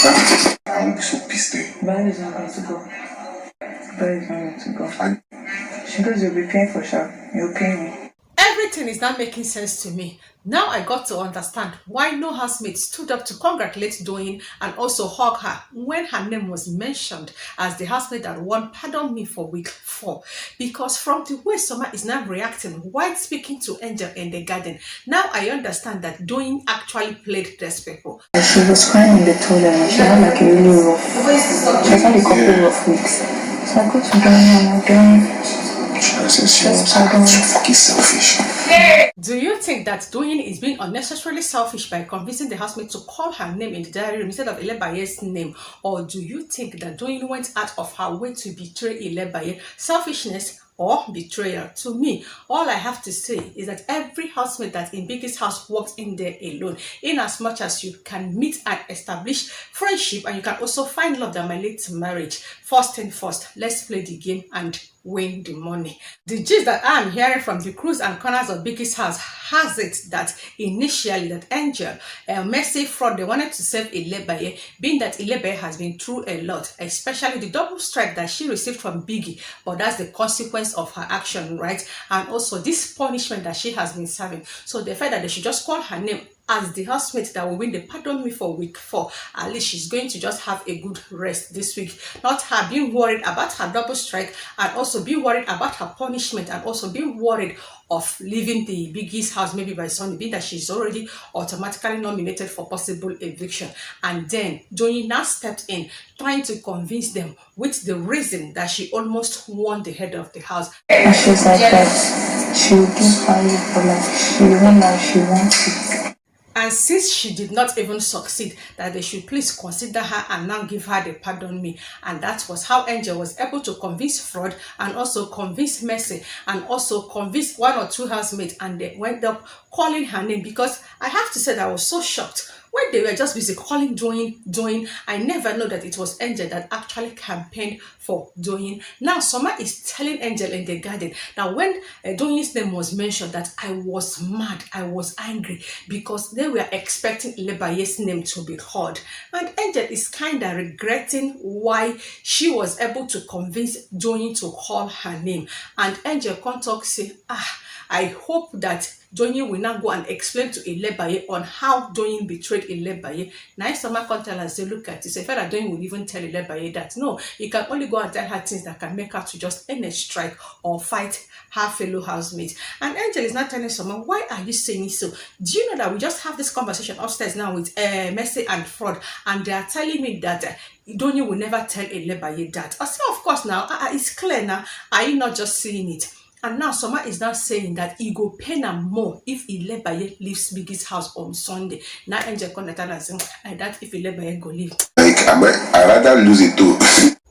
I'm so pissed. Barry is not going to go. Barry is not going to go. She goes, you'll be paying for sure. You'll pay me. Everything is not making sense to me. Now I got to understand why no housemate stood up to congratulate Doyin and also hug her when her name was mentioned as the housemate that won Pardon Me for week 4. Because from the way Soma is now reacting while speaking to Angel in the garden, now I understand that Doyin actually played these people. She was crying in the toilet and she had like a really rough. She had a couple rough weeks. So I go to Doyin and I'm fucking selfish. Do you think that Doyin is being unnecessarily selfish by convincing the housemate to call her name in the diary room instead of Ilebaye's name? Or do you think that Doyin went out of her way to betray Ilebaye? Selfishness or betrayal? To me, all I have to say is that every housemate that in Biggie's house walks in there alone, in as much as you can meet and establish friendship and you can also find love that might lead to marriage. First and first, let's play the game and win the money. The gist that I'm hearing from the crews and corners of Biggie's house has it that initially that Angel, Mercy Fraud, they wanted to save Ilebaye, being that Ilebaye has been through a lot, especially the double strike that she received from Biggie, but that's the consequence of her action, right? And also this punishment that she has been serving. So they felt that they should just call her name as the housemate that will win the Pardon Me for week 4. At least she's going to just have a good rest this week. Not her being worried about her double strike and also being worried about her punishment and also being worried of leaving the Biggie's house maybe by Sunday, being that she's already automatically nominated for possible eviction. And then Doyin now stepped in trying to convince them with the reason that she almost won the head of the house. And she was like that she will do Harry for like she won now she wants it. And since she did not even succeed, that they should please consider her and now give her the Pardon Me. And that was how Angel was able to convince Fraud and also convince Mercy and also convince 1 or 2 housemates, and they went up calling her name. Because I have to say that I was so shocked when they were just busy calling Doyin. I never know that it was Angel that actually campaigned for Doyin. Now Soma is telling Angel in the garden that when Doyin's name was mentioned, that I was mad, I was angry because they were expecting Ilebaye's name to be heard. And Angel is kind of regretting why she was able to convince Doyin to call her name. And Angel can't talk, say, I hope that Doyin will now go and explain to Ilebaye on how Doyin betrayed Ilebaye. Now Soma can't tell her, say, look at this. I felt that Doyin would even tell Ilebaye that no, you can only go and tell her things that can make her to just end a strike or fight her fellow housemates. And Angel is not telling Soma, why are you saying so? Do you know that we just have this conversation upstairs now with Mercy and Fraud, and they are telling me that Doyin will never tell Ilebaye that. I say, of course now, it's clear now. Are you not just seeing it? And now Soma is now saying that he go pay her more if Ilebaye leaves Biggie's house on Sunday. Now Angel Connetan is saying that if Ilebaye go leave. Like, I rather lose it too.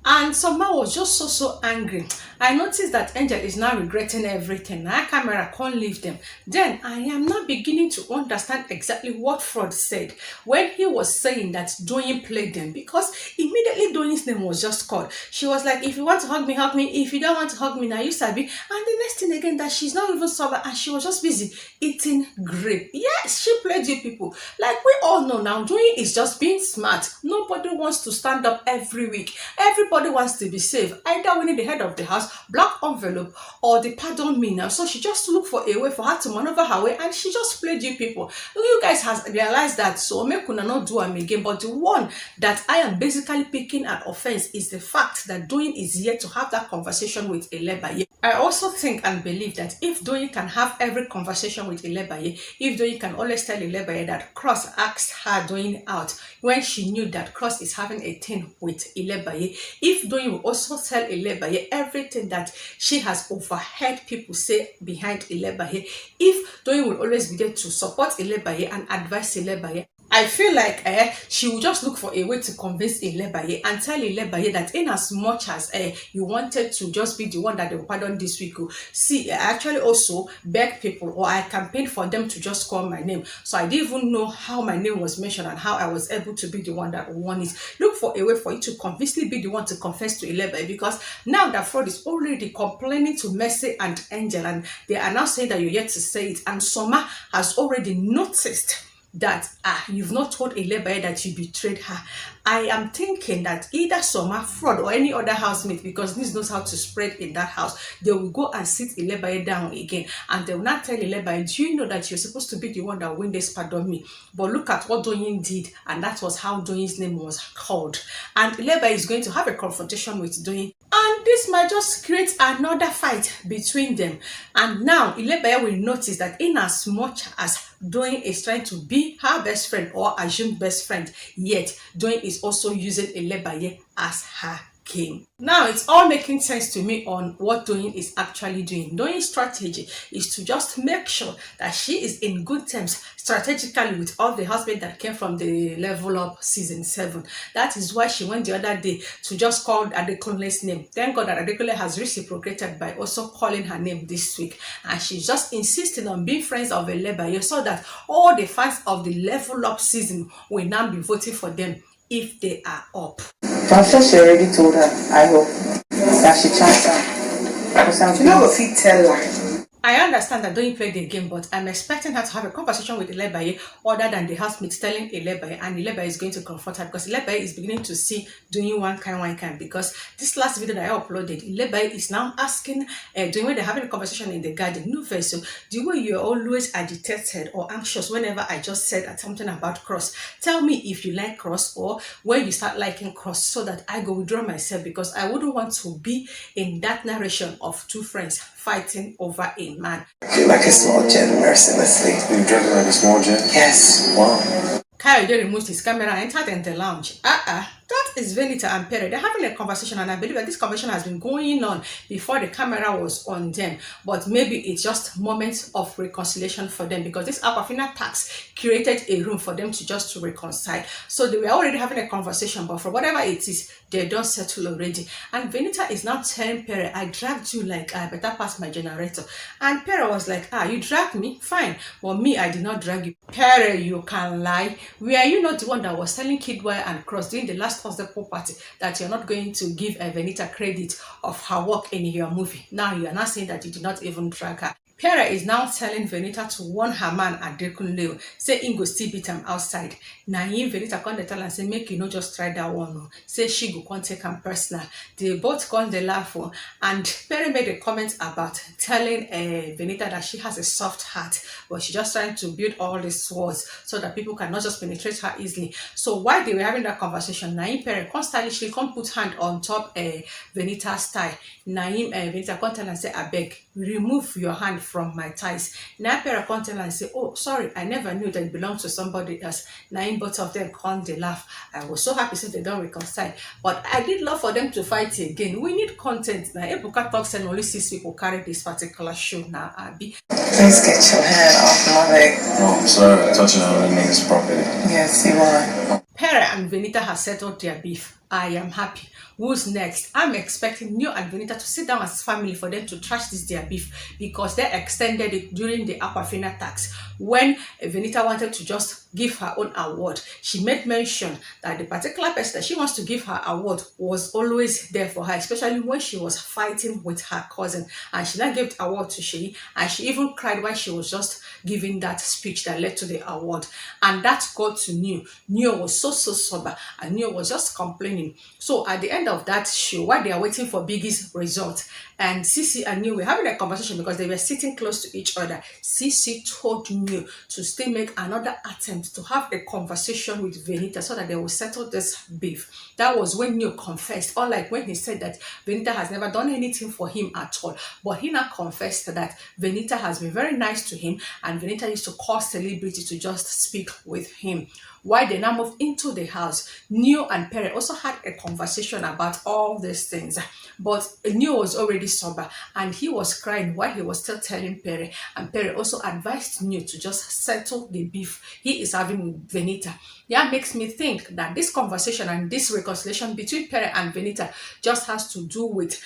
And Soma was just so angry. I noticed that Angel is now regretting everything. Now camera can't leave them. Then I am now beginning to understand exactly what Fraud said when he was saying that Doyin played them, because immediately Doyin's name was just called. She was like, if you want to hug me, hug me. If you don't want to hug me, now you sabi. And the next thing again, that she's not even sober and she was just busy eating grape. Yes, she played you people. Like we all know now, Doyin is just being smart. Nobody wants to stand up every week. Everybody wants to be safe, either winning the head of the house, black envelope, or the Pardon Me now. So she just looked for a way for her to maneuver her way, and she just played you people. You guys has realized that, so make una not do am again. But the one that I am basically picking an offense is the fact that Doyin is yet to have that conversation with Ilebaye. I also think and believe that if Doyin can have every conversation with Ilebaye, if Doyin can always tell Ilebaye that Cross asked her Doyin out when she knew that Cross is having a thing with Ilebaye, if Doyin will also tell Ilebaye everything that she has overheard people say behind Ilebaye, if Doyin will always be there to support Ilebaye and advise Ilebaye, I feel like she will just look for a way to convince Ilebaye and tell Ilebaye that in as much as you wanted to just be the one that they will pardon this week, see, I actually also beg people, or I campaigned for them to just call my name. So I didn't even know how my name was mentioned and how I was able to be the one that won it. Look for a way for you to convincingly be the one to confess to Ilebaye, because now that Fraud is already complaining to Mercy and Angel, and they are now saying that you're yet to say it, and Soma has already noticed that you've not told Ilebaye that you betrayed her. I am thinking that either Soma Frood or any other housemate, because this knows how to spread in that house, they will go and sit Ilebaye down again, and they will not tell Ilebaye, do you know that you're supposed to be the one that win this pardon me? But look at what Doyin did, and that was how Doyin's name was called. And Ilebaye is going to have a confrontation with Doyin, and this might just create another fight between them. And now Ilebaye will notice that in as much as Doyin is trying to be her best friend or assumed best friend, yet Doyin is also using Ilebaye as her king. Now it's all making sense to me on what Doyin is actually doing. Doyin's strategy is to just make sure that she is in good terms strategically with all the husbands that came from the Level Up season 7. That is why she went the other day to just call ADEKUNLE's name. Thank God that ADEKUNLE has reciprocated by also calling her name this week. And she's just insisting on being friends of Ilebaye so that all the fans of the Level Up season will now be voting for them if they are up. I'm sure she already told her, I hope, that she chats her. You know what he tell her? I understand that Doyin played the game, but I'm expecting her to have a conversation with Ilebaye other than the housemates telling Ilebaye, and Ilebaye is going to confront her because Ilebaye is beginning to see Doyin one kind. Because this last video that I uploaded, Ilebaye is now asking Doyin when they're having a conversation in the garden, no vessel, the way you're always agitated or anxious whenever I just said something about cross. Tell me if you like cross or when you start liking cross so that I go withdraw myself, because I wouldn't want to be in that narration of two friends fighting over a man. I feel like a small gem mercilessly. You drinking like a small gem? Yes. Wow. Kyle removed his camera and entered in the lounge. That is VENITA and Perry. They're having a conversation, and I believe that this conversation has been going on before the camera was on them. But maybe it's just moments of reconciliation for them, because this Aquafina tax created a room for them to reconcile. So they were already having a conversation, but for whatever it is, they don't settle already. And VENITA is now telling Perry, I dragged you like I better pass my generator. And Perry was like, you dragged me? Fine. But me, I did not drag you. Perry, you can lie. Were you not the one that was telling Kidwire and Cross during the last Thursday pool party that you're not going to give VENITA credit of her work in your movie? Now you are not saying that you did not even drag her. Perry is now telling VENITA to warn her man ADEKUNLE, say he go still beat him outside. Now him VENITA come tell and say make you not just try that one. Say she go come take him personal. They both come the laugh, and Perry made a comment about telling VENITA that she has a soft heart, but she's just trying to build all these walls so that people cannot just penetrate her easily. So while they were having that conversation, Naim Perry come stylishly come put hand on top VENITA's thigh. Naim VENITA come tell and say, I beg, remove your hand from my ties. Now Perry come tell and say, oh sorry, I never knew that it belonged to somebody else. Naim both of them come they laugh. I was so happy since they don't reconcile, but I did love for them to fight again. We need content now. Ebuka talks and only 6 people carry this particular show now. Abi, Please get your hand off my leg. Oh, I'm sorry, touching on the niggas property. Yes, you are. Perry and VENITA have settled their beef. I am happy. Who's next? I'm expecting Neo and VENITA to sit down as family for them to trash this their beef, because they extended it during the Aquafina tax. When VENITA wanted to just give her own award, she made mention that the particular person that she wants to give her award was always there for her, especially when she was fighting with her cousin. And she now gave the award to Shay, and she even cried while she was just giving that speech that led to the award. And that got to Neo. Neo was so sober, and Neo was just complaining. So at the end of that show, while they are waiting for Biggie's result, and CeEC and Neo were having a conversation because they were sitting close to each other, CeEC told Neo to still make another attempt to have a conversation with VENITA so that they will settle this beef. That was when Neo confessed, unlike when he said that VENITA has never done anything for him at all. But he now confessed that VENITA has been very nice to him, and VENITA used to call celebrity to just speak with him. While they now moved into the house, Neo and Perry also had a conversation about all these things. But Neo was already sober, and he was crying while he was still telling Perry. And Perry also advised Neo to just settle the beef he is having with VENITA. That makes me think that this conversation and this reconciliation between Perry and VENITA just has to do with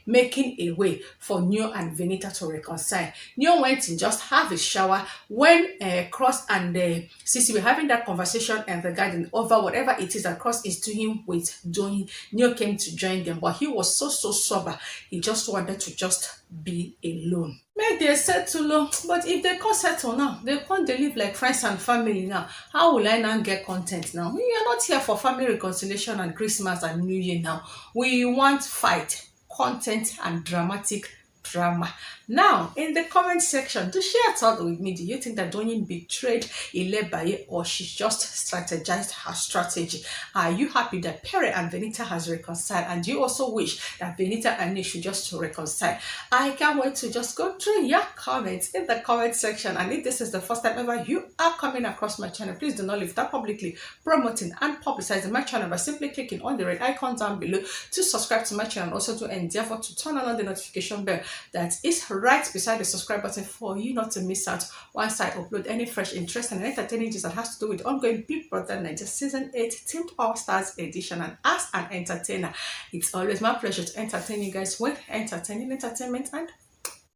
making a way for Neo and VENITA to reconcile. Neo went in just have a shower when Cross and CeEC were having that conversation in the garden over whatever it is that Cross is doing with Doyin. Neo came to join them, but he was so sober. He just wanted to just be alone. Make they settle o, but if they can't settle now, they can't dey live like friends and family now. How will I now get content now? We are not here for family reconciliation and Christmas and New Year now. We want fight, content and dramatic drama. Now, in the comment section, do share your thought with me. Do you think that Doyin betrayed Ilebaye or she just strategized her strategy? Are you happy that Perry and VENITA has reconciled? And do you also wish that VENITA and Nick should just reconcile? I can't wait to just go through your comments in the comment section. And if this is the first time ever you are coming across my channel, please do not leave that publicly promoting and publicizing my channel by simply clicking on the red icon down below to subscribe to my channel and also to endeavor to turn on the notification bell that is right beside the subscribe button for you not to miss out once I upload any fresh, interesting and entertaining news that has to do with ongoing Bigbrother Naija Season 8 Teamed All-Stars edition. And as an entertainer, it's always my pleasure to entertain you guys with entertaining entertainment and